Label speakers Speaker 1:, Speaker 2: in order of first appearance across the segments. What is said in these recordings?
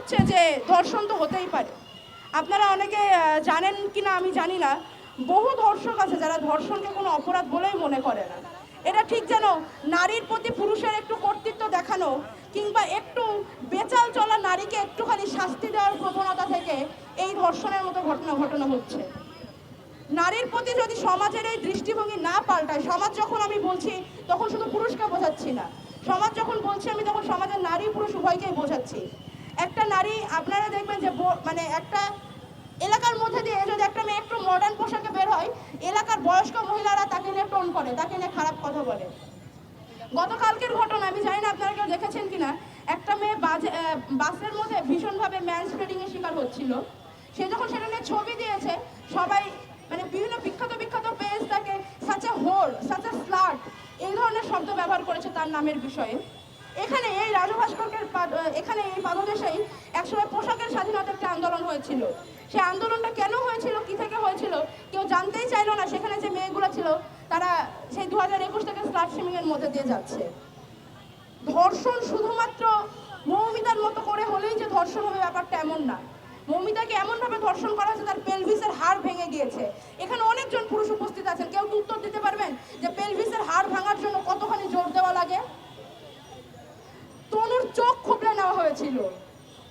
Speaker 1: হচ্ছে যে ধর্ষণ তো হতেই পারে। আপনারা অনেকে জানেন কি না আমি জানি না, বহু ধর্ষক আছে যারা ধর্ষণকে কোনো অপরাধ বলেই মনে করে না। এটা ঠিক যেন নারীর প্রতি পুরুষের একটু কর্তৃত্ব দেখানো কিংবা একটু বেচাল চলা নারীকে একটুখানি শাস্তি দেওয়ার প্রবণতা থেকে এই ধর্ষণের মতো ঘটনা হচ্ছে। নারীর প্রতি যদি সমাজের এই দৃষ্টিভঙ্গি না পাল্টায়, সমাজ যখন আমি বলছি তখন শুধু পুরুষকে বোঝাচ্ছি না, সমাজ যখন বলছি আমি তখন সমাজের নারী পুরুষ উভয়কেই বোঝাচ্ছি। একটা নারী আপনারা দেখবেন যে মানে একটা এলাকার মধ্যে দিয়ে যদি একটা মেয়ে একটু মডার্ন পোশাকে বের হয়, এলাকার বয়স্ক মহিলারা তাকে নিয়ে টোন করে, তাকে নিয়ে খারাপ কথা বলে। গতকালকের ঘটনা আমি জানি না আপনারা কেউ দেখেছেন কিনা, একটা মেয়ে বাসের মধ্যে ভীষণভাবে ম্যানস্প্রেডিং এর শিকার হচ্ছিল। সে যখন সেটা নিয়ে ছবি দিয়েছে, সবাই মানে বিভিন্ন বিখ্যাত পেজ তাকে such a whore, such a slut এই ধরনের শব্দ ব্যবহার করেছে তার নামের বিষয়ে। এখানে এই রাজু ভাস্করকে এখানে এই পাদদেশেই একসময় পোশাকের স্বাধীনতার একটা আন্দোলন হয়েছিল। সেই আন্দোলনটা কেন হয়েছিল, কি থেকে হয়েছিল কেউ জানতেই চাইলো না। সেখানে যে মেয়েগুলো ছিল তারা সেই 2021 থেকে স্লাট শেমিং এর মধ্যে দিয়ে যাচ্ছে। ধর্ষণ শুধুমাত্র মৌমিতার মতো করে হলেই যে ধর্ষণ হবে ব্যাপারটা এমন না। মৌমিতাকে এমনভাবে ধর্ষণ করা হয়েছে তার পেলভিসের হাড় ভেঙে গিয়েছে। এখানে অনেকজন পুরুষ উপস্থিত আছেন, কেউ উত্তর দিতে পারবেন যে পেলভিসের হাড় ভাঙার জন্য কতখানি জোর দেওয়া লাগে? তনুর চোখ খুবলে নেওয়া হয়েছিল।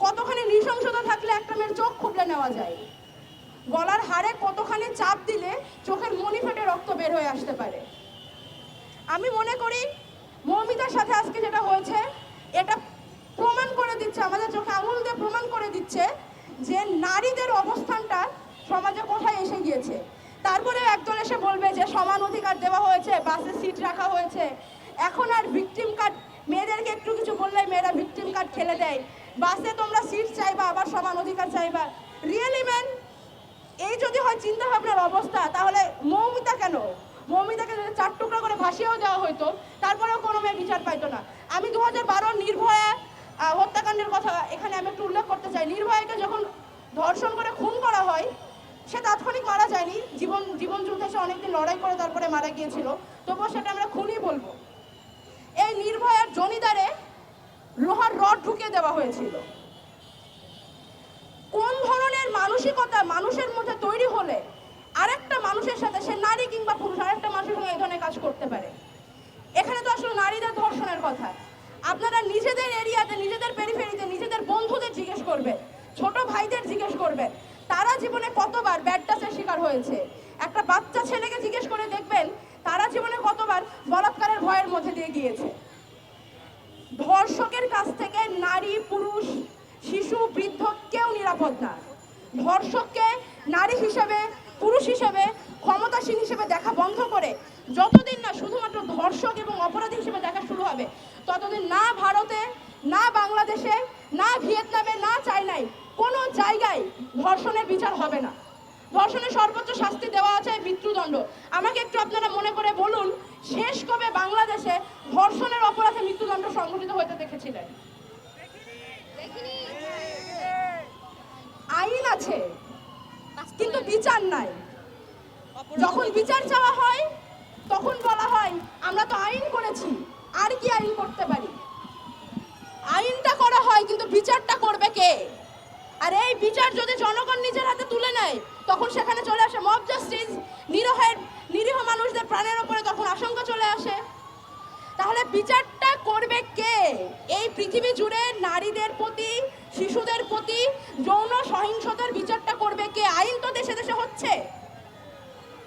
Speaker 1: কতখানি নৃশংসতা থাকলে একটা মেয়ের চোখ খুবলে নেওয়া যায়? গলার হাড়ে কতখানি চাপ দিলে চোখের মনি ফেটে রক্ত বের হয়ে আসতে পারে? আমি মনে করি মৌমিতার সাথে আজকে যেটা হয়েছে এটা প্রমাণ করে দিচ্ছে, আমাদের চোখে আঙুল দিয়ে প্রমাণ করে দিচ্ছে যে নারীদের অবস্থানটা সমাজে কোথায় এসে গিয়েছে। তারপরে একদল এসে বলবে যে সমান অধিকার দেওয়া হয়েছে, বাসে সিট রাখা হয়েছে, এখন আর ভিকটিম কার্ড, মেয়েদেরকে একটু কিছু বললেই মেয়েরা ভিকটিম কার্ড খেলে দেয়, বাসে তোমরা সিট চাইবা আবার সমান অধিকার চাইবা। রিয়েলি ম্যান, এই যদি হয় চিন্তা ভাবনার অবস্থা, তাহলে মৌমিতা কেন? মৌমিতাকে যদি 4 টুকরা করে ভাসিয়েও দেওয়া হইতো তারপরেও কোনো মেয়ে বিচার পাইতো না। আমি 2012 নির্ভয়া হত্যাকাণ্ডের কথা এখানে আমি একটু উল্লেখ করতে চাই। নির্ভয়াকে যখন ধর্ষণ করে খুন করা হয়, সে তাৎক্ষণিক মারা যায়নি, জীবন যুদ্ধে সে অনেকদিন লড়াই করে তারপরে মারা গিয়েছিল, তবুও সেটা আমরা খুনই বলবো। এই নির্ভয়ার জনিদারে লোহার রড ঢুকিয়ে দেওয়া হয়েছিল। কোন ধরনের মানসিকতা মানুষের মধ্যে তৈরি হলে আরেকটা মানুষের সাথে, সে নারী কিংবা পুরুষ, আরেকটা মানুষের সঙ্গে এই ধরনের কাজ করতে পারে? এখানে তো আসলে নারীদের ধর্ষণের কথা। আপনারা নিজেদের এরিয়াতে, নিজেদের পেরিফেরিতে, নিজেদের বন্ধুদের জিজ্ঞেস করবেন, ছোট ভাইদের জিজ্ঞেস করবেন, তারা জীবনে কতবার ব্যাড টাচের শিকার হয়েছে। একটা বাচ্চা ছেলেকে জিজ্ঞেস করে দেখবেন তারা জীবনে কতবার বলাৎকারের ভয়ের মধ্যে দিয়ে গিয়েছে। ধর্ষকের কাছ থেকে নারী, পুরুষ, শিশু, বৃদ্ধ কেউ নিরাপদ না। ধর্ষককে নারী হিসেবে, পুরুষ হিসেবে, ক্ষমতাসীন হিসেবে দেখা বন্ধ করে যতদিন না শুধুমাত্র ধর্ষক এবং অপরাধী হিসেবে দেখা শুরু হবে, ততদিন না ভারতে, না বাংলাদেশে, না ভিয়েতনামে, না চায়নায় কোনো জায়গায় ধর্ষণের বিচার হবে না। ধর্ষণের সর্বোচ্চ শাস্তি দেওয়া আছে মৃত্যুদণ্ড। আমাকে একটু আপনারা মনে করে বলুন, শেষ কবে বাংলাদেশে ধর্ষণের অপরাধে মৃত্যুদণ্ড সংঘটিত হতে দেখেছিলেন? আইন আছে কিন্তু বিচার নাই। যখন বিচার চাওয়া হয় তখন বলা হয় আমরা তো আইন করেছি, আর কি আইন করতে পারি? আইনটা করা হয় কিন্তু বিচারটা করবে কে? আর এই বিচার যদি জনগণ নিজের হাতে তুলে নেয় তখন সেখানে চলে আসে মব জাস্টিস, নিরীহ মানুষদের প্রাণের উপরে তখন আশঙ্কা চলে আসে। তাহলে বিচারটা করবে কে? এই পৃথিবী জুড়ে নারীদের প্রতি, শিশুদের প্রতি যৌন সহিংসতার বিচারটা করবে কে? আইন তো দেশে দেশে হচ্ছে।